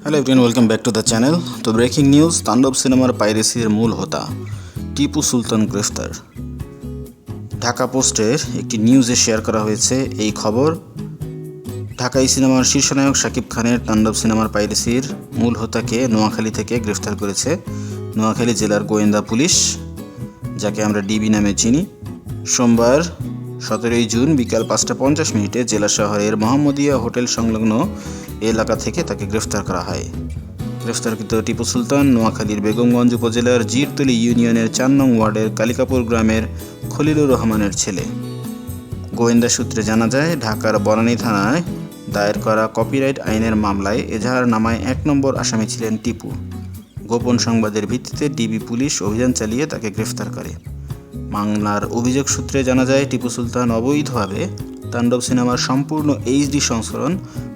Hello everyone, welcome back to the channel. তো breaking news, তাণ্ডব সিনেমার পাইরেসির মূল হোতা টিপু সুলতান গ্রেফতার। ঢাকা পোস্টের একটি নিউজে শেয়ার করা হয়েছে এই খবর। ঢাকাই সিনেমার শীর্ষনায়ক শাকিব খানের তাণ্ডব সিনেমার পাইরেসির মূল হোতাকে নোয়াখালী থেকে গ্রেফতার করেছে নোয়াখালী জেলার গোয়েন্দা পুলিশ, যাকে আমরা ডিবি নামে চিনি। সোমবার 17 জুন বিকাল 5:50 জেলা শহরের মোহাম্মদিয়া হোটেল সংলগ্ন এলাকা থেকে তাকে গ্রেফতার করা হয়। গ্রেফতারকৃত টিপু সুলতান নোয়াখালীর বেগমগঞ্জ উপজেলার জিরতলী ইউনিয়নের 4 নং ওয়ার্ডের কালিকাপুর গ্রামের খলিলুর রহমানের ছেলে। গোয়েন্দা সূত্রে জানা যায়, ঢাকার বনানী থানায় দায়ের করা কপিরাইট আইনের মামলায় এজাহারনামায় 1 নম্বর আসামি ছিলেন টিপু। গোপন সংবাদের ভিত্তিতে ডিবি পুলিশ অভিযান চালিয়ে তাকে গ্রেফতার করে। মামলার অভিযোগ সূত্রে জানা যায়, টিপু সুলতান অবৈধভাবে তাণ্ডব সিনেমার সম্পূর্ণ এইচডি সংস্করণ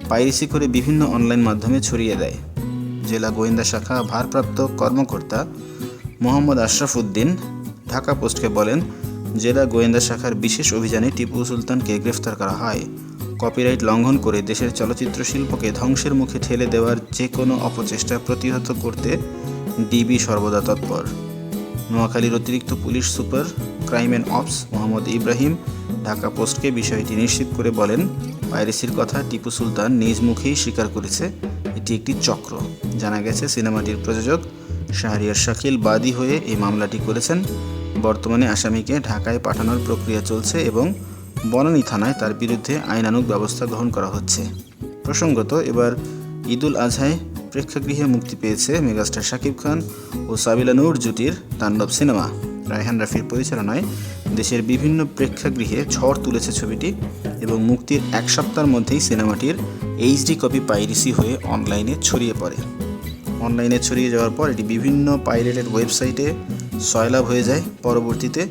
পাইরেসি করে বিভিন্ন অনলাইন মাধ্যমে ছড়িয়ে দেয়। জেলা গোয়েন্দা শাখা ভারপ্রাপ্ত কর্মকর্তা মোহাম্মদ আশরাফ উদ্দিন ঢাকা পোস্টকে বলেন, জেলা গোয়েন্দা শাখার বিশেষ অভিযানে টিপু সুলতানকে গ্রেফতার করা হয়। কপিরাইট লঙ্ঘন করে দেশের চলচ্চিত্র শিল্পকে ধ্বংসের মুখে ঠেলে দেওয়ার যে কোনো অপচেষ্টা প্রতিহত করতে ডিবি সর্বদা তৎপর। নোয়াখালীর অতিরিক্ত police super crime and ops Mohammad Ibrahim Dhaka পোস্টকে বিষয়টি নিশ্চিত করে বলেন, পাইরেসির কথা টিপু সুলতান নিজ মুখেই স্বীকার করেছে এটি একটি চক্র। জানা গেছে, সিনেমাটির প্রযোজক শাহরিয়ার শাকিল বাদী হয়ে এই মামলাটি করেছেন। বর্তমানে আসামিকে ঢাকায় পাঠানোর প্রক্রিয়া চলছে এবং বনানী থানায় তার বিরুদ্ধে আইনানুগ ব্যবস্থা গ্রহণ করা হচ্ছে। প্রসঙ্গত, এবার ঈদুল আজহায় প্রেক্ষাগৃহে মুক্তি পেয়েছে মেগাস্টার শাকিব খান ও সাবিলা নূর জুটির তাণ্ডব সিনেমা। রায়হান রাফির পরিচালনায় দেশের বিভিন্ন প্রেক্ষাগৃহে ঝড় তুলেছে ছবিটি এবং মুক্তির 1 সপ্তাহের মধ্যেই সিনেমাটির এইচডি কপি পাইরেসি হয়ে অনলাইনে ছড়িয়ে পড়ে। অনলাইনে ছড়িয়ে যাওয়ার পর এটি বিভিন্ন পাইরেটেড ওয়েবসাইটে সয়লাভ হয়ে যায়। পরবর্তীতে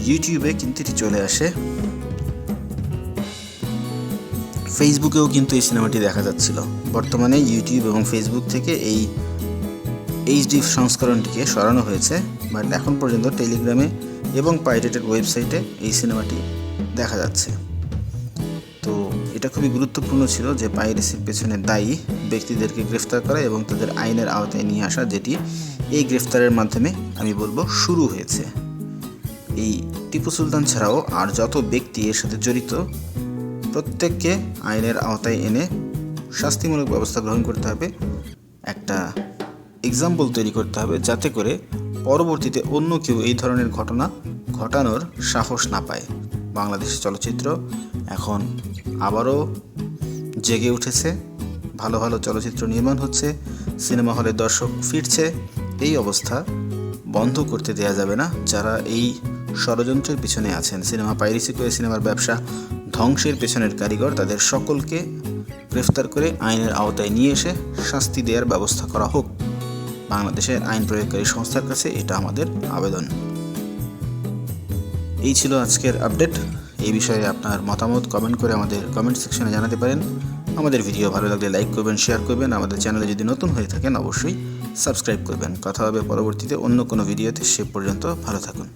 ইউটিউবে কিন্তু এটি চলে আসে। ফেসবুকেও কিন্তু এই সিনেমাটি দেখা যাচ্ছিল। বর্তমানে ইউটিউব এবং ফেসবুক থেকে এই এইচডি সংস্করণটিকে সরানো হয়েছে, বাট এখন পর্যন্ত টেলিগ্রামে এবং পাইরেটেড ওয়েবসাইটে এই সিনেমাটি দেখা যাচ্ছে। তো এটা খুবই গুরুত্বপূর্ণ ছিল যে পাইরেসির পেছনে দায়ী ব্যক্তিদেরকে গ্রেফতার করা এবং তাদের আইনের আওতায় নিয়ে আসা, যেটি এই গ্রেফতারের মাধ্যমে আমি বলবো শুরু হয়েছে। এই টিপু সুলতান ছাড়াও আর যত ব্যক্তি এর সাথে জড়িত, প্রত্যেককে আইনের আওতায় এনে শাস্তিমূলক ব্যবস্থা গ্রহণ করতে হবে। একটা এক্সাম্পল তৈরি করতে হবে, যাতে করে পরবর্তীতে অন্য কেউ এই ধরনের ঘটনা ঘটানোর সাহস না পায়। বাংলাদেশের চলচ্চিত্র এখন আবারও জেগে উঠেছে, ভালো ভালো চলচ্চিত্র নির্মাণ হচ্ছে, সিনেমা হলে দর্শক ফিরছে। এই অবস্থা বন্ধ করতে দেয়া যাবে না। যারা এই ষড়যন্ত্রের পিছনে আছেন, সিনেমা পাইরেসি করে সিনেমার ব্যবসা ধ্বংসের পেছনের কারিগর, তাদের সকলকে গ্রেফতার করে আইনের আওতায় নিয়ে এসে শাস্তি দেওয়ার ব্যবস্থা করা হোক। বাংলাদেশের আইন প্রয়োগকারী সংস্থার কাছে এটা আমাদের আবেদন। এই ছিল আজকের আপডেট। এই বিষয়ে আপনার মতামত কমেন্ট করে আমাদের কমেন্ট সেকশনে জানাতে পারেন। আমাদের ভিডিও ভালো লাগলে লাইক করবেন, শেয়ার করবেন। আমাদের চ্যানেলে যদি নতুন হয়ে থাকেন অবশ্যই সাবস্ক্রাইব করবেন। কথা হবে পরবর্তীতে অন্য কোনো ভিডিওতে। সে পর্যন্ত ভালো থাকুন।